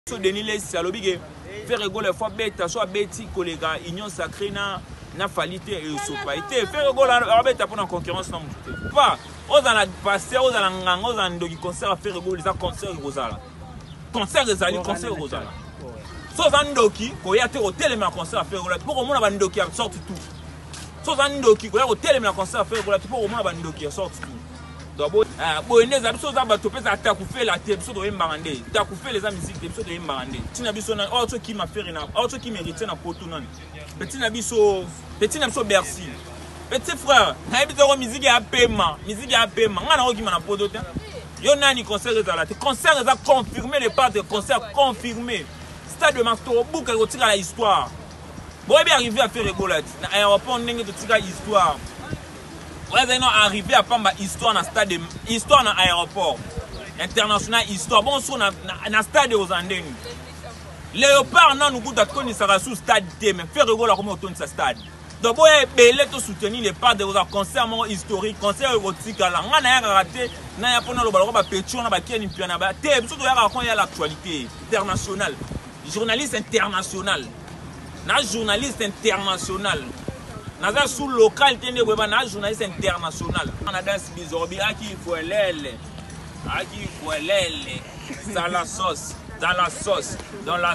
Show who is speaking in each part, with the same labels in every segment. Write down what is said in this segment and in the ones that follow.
Speaker 1: So Denis les alobige faire rigoler fois bête soit bêti collègue union sacrée na falité et sopaité faire rigoler bête pour en concurrence non pas aux dans la passé aux dans la nganga aux dans qui concert faire rigoler ça concert rosala concert rosala so zandoki ko ya te hotel mais concert faire rigoler pour au moins bandoki sorti tout so zandoki ko ya hotel mais concert faire rigoler pour au moins bandoki sorti tout. Donc, les amis sont abattus, t'as coupé la tête, sont de m'embandé, t'as coupé les musiques, sont de m'embandé. Tu n'as pas autre qui m'a fait rien, autre qui méritait na potunan. Petit n'abisso Bercy. Petit frère, n'habite musique à paiement, on a qui m'a podoté. Yo nani concert de la concert a confirmé les parts de concert confirmé. Stade de Mastro, boucle retire la histoire. Bon, bien arrivé à faire rigoler. Aéroport n'est que tirer histoire. Ils sont arrivés à Pamba histoire dans stade histoire dans aéroport international histoire bon sur na stade aux Andes Léopard non nous goûte à connaître ça sous stade mais faire rigoler comme autour de ce stade donc bon belé to soutenir les parts de concert historique concert érotique là on a raté na ya pona lo baloko ba pétion na ba kieni piana ba te surtout ya quand il y a l'actualité internationale journaliste international Naza sous local tende weba na journaliste international. Canada Bizorbi aki foelele. Dans la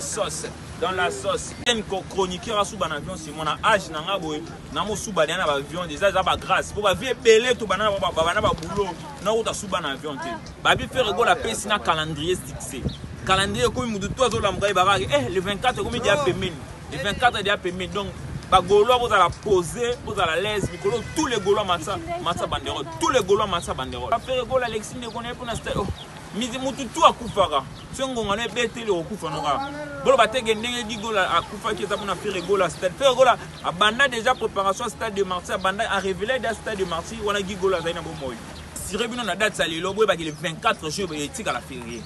Speaker 1: sauce. Un chroniqueur sous ban avion c'est mon âge na ngabo na mo sous ban na avion déjà ça ba grâce. Pour ba vie belé to bana ba boulot na uta sous ban avion te. Ba bi faire rigolo la pesi na calendrier fixé. Calendrier ko mu de toi zo la mbaye ba le 24 comme dia paiement. Le 24 dia paiement donc ba Gaulois vous allez poser, vous allez l'aise, tous les Gaulois massa banderole, tous les Gaulois massa banderole. Après Gaulois Alexis ne connaît pas na style. Midi mutu tout à Koufara. Si on ngone bête le Koufara nora. Bolo ba tege ndenge di Gaulois à Koufara qui est pour na faire Gaulois stade. Faire Gaulois a banda déjà préparation stade de Marseille, banda a révélé dans stade de Marseille, on a gi Gaulois zaina bo moy. Si rebino na date sali lo boy ba le 24 juin éthique à la février.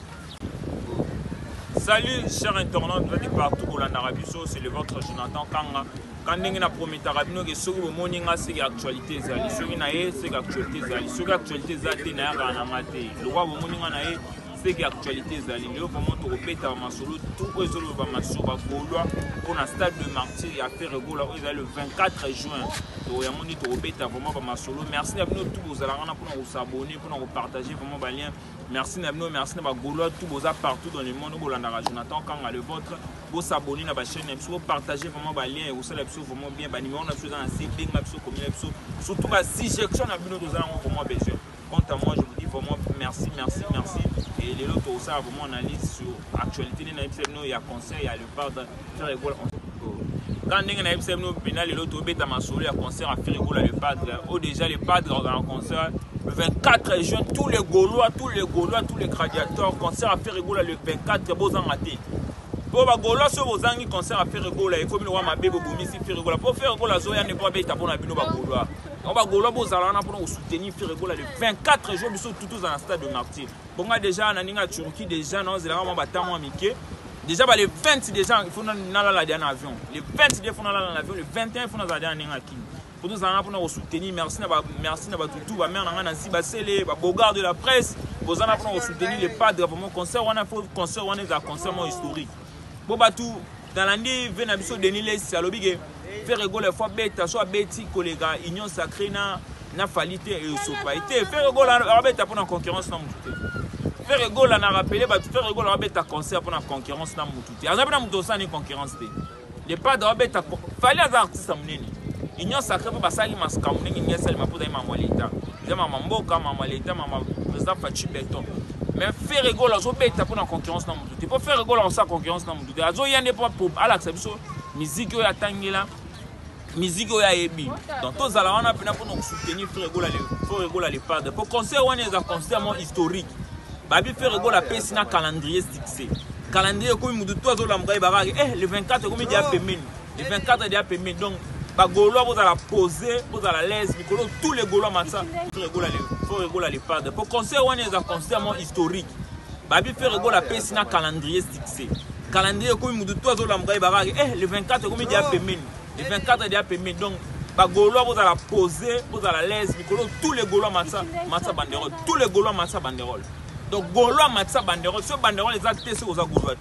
Speaker 1: Salut chers internautes de partout au Arabie Saoudite, c'est le votre Jonathan Kanga. Quand on a promis Tarabino que ce que vous montrez c'est l'actualité, c'est l'actualité, c'est l'actualité, le roi vous montrez c'est l'actualité, le vraiment tout répète à ma solo, tout le monde va m'assurer pour un stade de martyr et à faire le 24 juin. Donc il y a mon dit tout répète vraiment à ma solo. Merci à vous tous vous allez pour vous abonner, pour nous partager vraiment les liens. Merci à vous, merci à vous tous vous partout dans le monde où Jonathan Kanga le vôtre. Vous s'abonner à la chaîne, vous partagez vraiment les liens et vous savez vraiment bien. Numéro on a besoin d'un CD, surtout si j'ai action à vous nous allons vraiment besoin. Quant à moi, je vous dis vraiment merci. Et les autres aussi vraiment analyse sur l'actualité. Il y a conseil, il y a le part de faire rigolo. Quand on a les autres bêtes à ma soleil à concert à faire rigolo le padre. Déjà les padres dans le concert le 24 juin, tous les Gaulois, tous les gladiateurs, concert à faire rigolo le 24 beaux en raté. Pour les Gaulois, sur vos anges, concert à faire rigolo, il faut que nous ayons ma bébé faire rigolo. Pour faire rigolo, il y a des bêtes à pour la Gaulois. On va Gaulois pour nous soutenir faire rigolo le 24 juin, nous sommes tous dans le stade de Martyr. Pour moi, déjà, on a Turquie, déjà, nous avons un Mickey. Déjà, les 20 déjà, il faut aller en avion. Les 20 il faut aller en avion. Les 21 il faut aller en avion. Pour nous pour nous soutenir, merci à tout. Merci à Bogard de la presse. Pour nous soutenir les padres. Pour mon concert, on a un concert historique. Pour tout, dans l'année, venez à Denis les alobige. Faire rigoler fois bête, soit bêti collègue union sacrée na falité et sopaité. Faire rigoler bête pour la concurrence na mututé. Faire rigoler na rappeler faire rigoler bête à concert pour la concurrence na mututé. Azabe na mutosa ni concurrence té. Les pas de bête fallait az artiste munene. Union sacrée pour basali maska munene ni sel mapoda mama leta. Zema mamboka mama leta mama président Fachi Beton. Mais faire rigoler zo bête pour la concurrence na mututé. Pour faire rigoler en sa concurrence na mututé. Azo yande pas pour à l'acception musique yo yatangela. Musique oya ebi donc tous allons on a pour nous soutenir faire rigoler les padres pour concert on est un concert historique babi faire rigoler la pesi na calendrier fixé calendrier comme nous tous zo la mbaye ba le 24 comme dia paiement le 24 dia paiement donc ba Gaulois vous allez poser vous allez l'aise tous les Gaulois massa faire rigoler les padres pour concert on est un concert historique babi faire rigoler la pesi na calendrier fixé calendrier comme nous tous zo la mbaye ba le 24 comme dia paiement. Le 24 dia paiement donc ba Gaulois vous allez poser, vous allez l'aise, tous les Gaulois massa banderole, tous les Gaulois massa banderole. Donc Gaulois massa banderole, ce banderole les actes c'est aux Gaulois.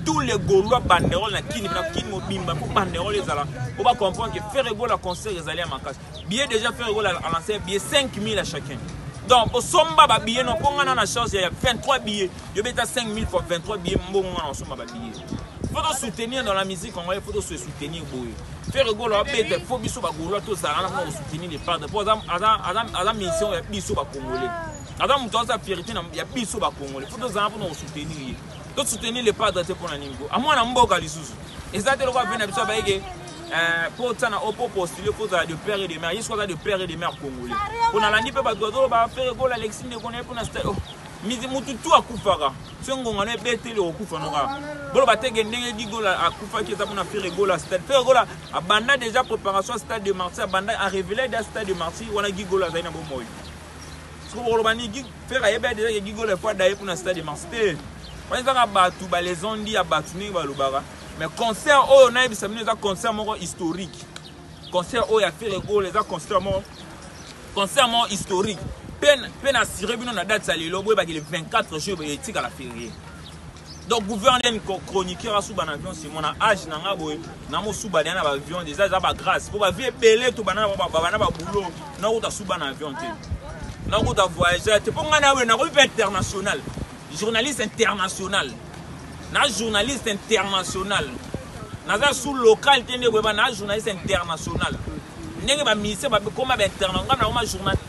Speaker 1: tous les Gaulois banderole na kini mobimba pour banderole les ala. On va comprendre que Ferregola concert les alliés à Makas. Billet déjà Ferregola a lancé billet 5 000 à chacun. Donc au somba ba billet non pour na chance il y a 23 billets. Je mets 5 000 pour 23 billets bon on somba ba billet. Faut soutenir dans la musique on va faut se soutenir boy. Ferregola bête faut biso ba Gaulois tous ça pour soutenir les parts. Pour exemple Adam mission ya biso ba congolais. Adam mutoza fierté ya biso ba congolais. Faut tous pour soutenir. Tout soutenir les padres pour l'animgo. À moi, on a lisusu. Et ça, c'est le cas de pour postuler, il faut de père et de mère. Il faut de père et de mère congolais. Pour l'année, on va faire go l'Alexis de connaître pour l'instant. Mais tout à Koufara. Si on a bêté le Koufara, bon, bah, t'es gagné dit go à Koufa qui est à faire go la stade. Faire go la, à Banda déjà préparation stade de Marseille, Banda a révélé des stade de Marseille, on a gigo la zaina bon moi. Ce qu'on va faire, il y a déjà gigo la fois d'ailleurs pour le stade de Marseille. Les ondes à Batuni, mais concert, on a un concert historique. Concert, il a fait les concert historique. Peine assuré, on a date le 24 jours, il est à la février. Donc, gouverneur chroniqueur sous avion, c'est mon âge, n'a sous avion, déjà, ça va grâce. Pour vivre belé, tout banana, boulot, n'a sous avion. N'a pas voyager, c'est pour un revue international. Journaliste international. Na journaliste international. Na sous local tene na journaliste international. Nenge ba ministre ba comme international.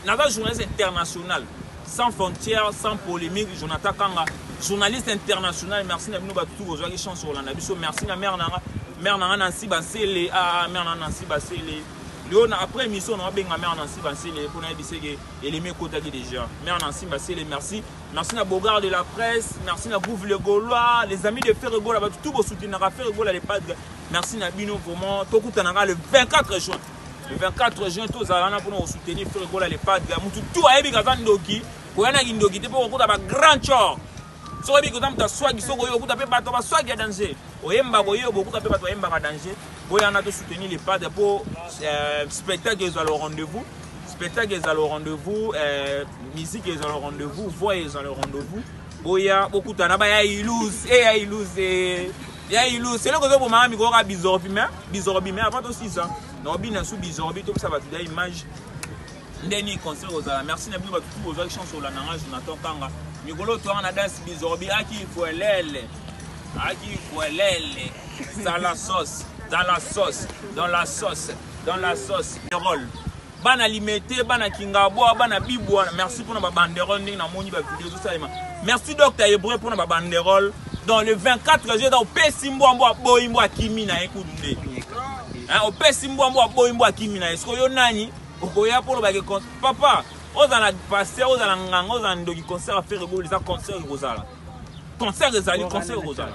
Speaker 1: Na journaliste international. Sans frontières, sans polémique, Jonathan Kanga, journaliste international. Merci na bino ba tout aujourd'hui chance sur la biso. Merci na mère nanga Nancy Basele mère nanga Nancy Basele. Après l'émission, on a bien mère Nancy Basile pour nous dire que les mecs côté déjà. Mère Nancy Basile, merci. Merci à Bogard de la presse, merci à Gouv le Gaulois, les amis de Ferregola, tout vos soutiens à Ferregola les padres. Merci à Bino vraiment. Tout le 24 juin. Le 24 juin, tous allons pour nous soutenir Ferregola les padres. Tout a été Ndoki, pour y a Ndoki, pour vous avoir grand chor. So ebi ko tamta swag soko yo kuta pe bato ba swag ya danger. Oyemba boyo bo kuta pe bato oyemba ba danger. Boya na to soutenir les padres pour spectacle ils ont le rendez-vous. Spectacle ils ont le rendez-vous, musique ils ont le rendez-vous, voix ils ont le rendez-vous. Boya beaucoup na ba ya iluse ya iluse. Ya iluse. C'est le ko bo mama mi ko ka bizorbi mais avant aussi ça. No bina sou bizorbi to ça va te image. Ndeni concert aux ala. Merci na bino ba tout aux chance au la nanga Jonathan Kanga. Mikolo to ana danse bizorbi aki fuelele. Aki fuelele. Dans la sauce, dans la sauce, dans la sauce, dans la sauce. Banderole. Bana limité, bana kingabo, bana bibwa. Merci pour nos banderole na moni ba vidéo ça. Merci docteur Hébreu pour nos banderole. Dans le 24 juillet dans Pessimbo ambo boyimbo akimi na ekudunde. Hein, au Pessimbo ambo boyimbo akimi na esko yo nani? Okoya pour ba papa. Ozana passer, ozana nganga, ozana ndoki concert à faire les concert Rosala. Concert Rosala, concert Rosala.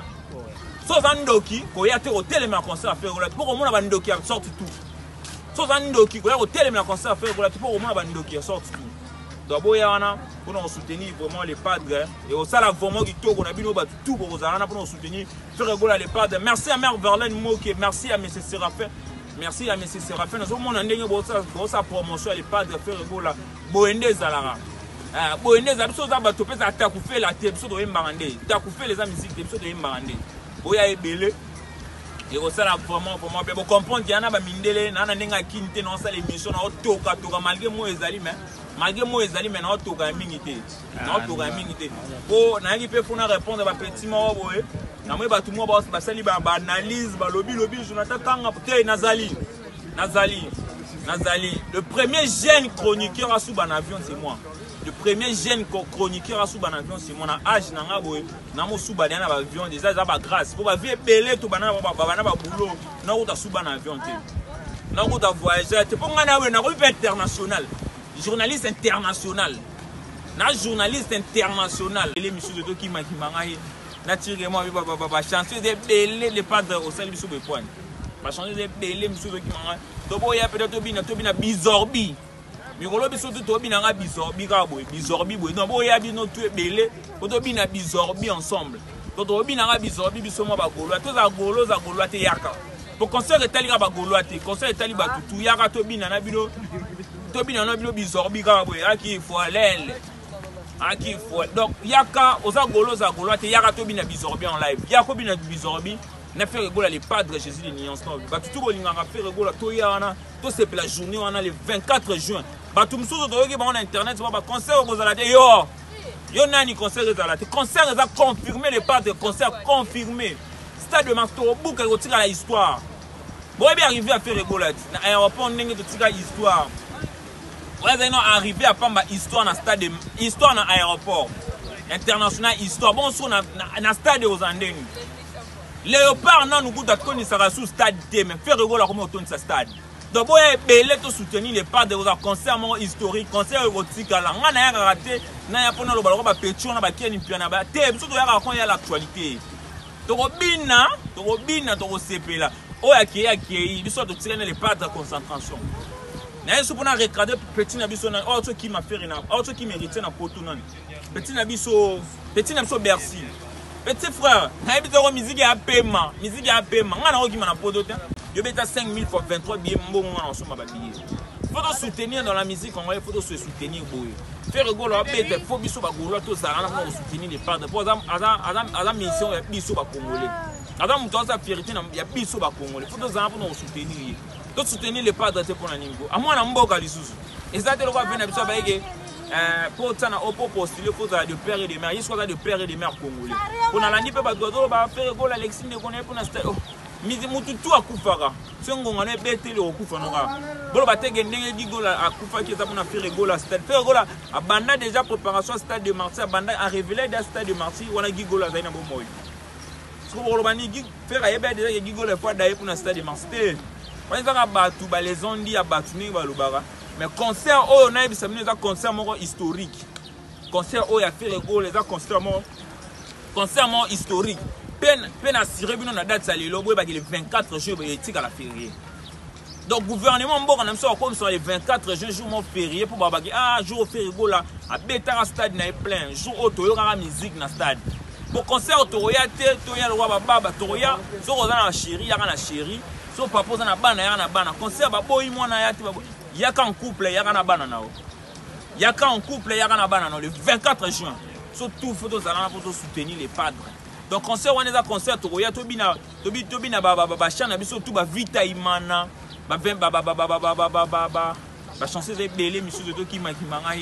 Speaker 1: Sozana ndoki, koya te hotel mais concert à faire Rosala. Pour au moins ba ndoki sorti tout. Sozana ndoki, koya hotel mais concert à faire Rosala. Pour au moins ba ndoki sorti tout. Donc boya wana pour nous soutenir vraiment les padres et au sala vraiment qui tourne on a bino ba tout pour Rosala pour nous soutenir faire Rosala les padres. Merci à Mère Verlaine Moke, merci à M. Séraphin. Merci à M. Séraphin. Nous avons une sa promotion à l'EPAD de faire Ebola. Boende Zalara. Boende Zalara. Nous avons topé à Takoufé la tête. Nous avons Takoufé les amis. Nous avons Boya Ebele. Et au sein vraiment, vous comprenez qu'il y en a Mindele, Nana Nenga Kinte, non, ça l'émission, Toka, malgré moi, Ezali, mais malgré moi, Ezali, mais non, Toka Mingité. Non, Toka Mingité. Pour Nagi peut répondre à petit mot, na moi ba tout le monde ba sali ba analyse ba lobby Jonathan Kanga peut Nazali le premier jeune chroniqueur à sous ban avion c'est moi. Le premier jeune chroniqueur à sous ban avion c'est moi na âge na nga boy na mo sous ba na avion déjà ça ba grâce pour ba vie belé tout bana ba boulot na ko ta sous ban avion te na ko ta voyager te pour ngana we na ko international journaliste international na journaliste international les monsieur de qui mangaye naturellement chanceux de belé les padres au sein du sous point pas changer de belé monsieur qui manga to boya peut-être tobina bizorbi mikolo biso to tobina nga bizorbi ka boy bizorbi boy non boya bino tout belé to tobina bizorbi ensemble to tobina nga bizorbi biso mo ba golo to za golo te yaka pour concert etali ka ba golo te concert etali ba tutu yaka tobina na bino tobina na bino bizorbi ka boy aki faut aller Aki faut. Donc yaka oza golo za golo te yaka to bina bizorbi en live. Yako bina bizorbi na fait rigola les padres Jésus de Nuance non. Ba tout bolinga nga fait rigola to yana to c'est la journée on a le 24 juin. Ba tout msuzo to yoki ba on internet ba concert kozala te yo. Yo nani concert kozala te. Concert za confirmé les padres concert confirmé. Stade de Master Book ko tira la histoire. Bon bien arrivé à faire rigola na aéroport ndenge to tira histoire. Ouais, ils sont arrivés à prendre histoire dans stade, histoire dans aéroport international, histoire. Bon, sur dans stade aux Andes. Léopard, non, nous goûtons qu'on sera sous stade, mais faire rigoler comme autour de ce stade. Donc, bon, il est soutenir les parts de vos concerts historiques, concerts érotiques. Alors, on a raté, on a pas le ballon, on a pétillon, on a qui est piano, on a surtout il y a l'actualité. Donc, bina, donc CP là. Oh, qui il soit de tirer les parts de concentration. Si on a recadré petit nabiso na autre qui m'a fait rien autre qui méritait na poto non petit nabiso Bercy petit frère na ebito musique ya paiement ngana ko ki na poto te yo beta 5000 fois 23 billets mbongo na soma ba billets faut soutenir dans la musique on va faut se soutenir boy faire rigolo abete faut biso ba golo to zala na ko soutenir les parts pour azam mission ya biso ba congolais azam mutoza fierté na ya biso ba congolais faut to zala pour soutenir tout soutenir les padres pour la niveau à moi na mboka lisusu et ça te le quoi venir biso ba yeke pour ça na pour postuler faut de père et de mère jusqu'à de père et de mère congolais pour na landi pe ba dodo ba faire gola Alexis ne connaît pour na mizi mutu tu akufaka sengo ngane betele okufa noka bolo batege ndenge di gola akufa ki za pour na faire gola stade faire gola abanda déjà préparation stade de Marseille abanda a révélé da stade de Marseille wana gi gola za ina bo moyo so bolo bani gi faire ayeba déjà gi gola fois d'ailleurs pour na stade de Marseille. On va battre les ondes à battre mais concert oh na bisa mine za concert moko historique concert oh ya fait les les concert moko historique peine assuré bino na date ça lelo boy ba le 24 juin et tika la férié donc gouvernement mboka na mso comme sur les 24 juin jour mon férié pour ba jour férié là a beta stade na plein jour auto yo ka musique na stade pour concert toya te toya le roi baba toya so kozana na chérie ya na chérie so papa na bana concert ba boy mwana ya ti ba yaka en couple yaka na bana nao yaka en couple yaka na bana nao le 24 juin so tout photo za na pour soutenir les padres donc concert on est à concert to ya to bina ba chana biso tout ba vita imana ba chances de belé monsieur de to ki manga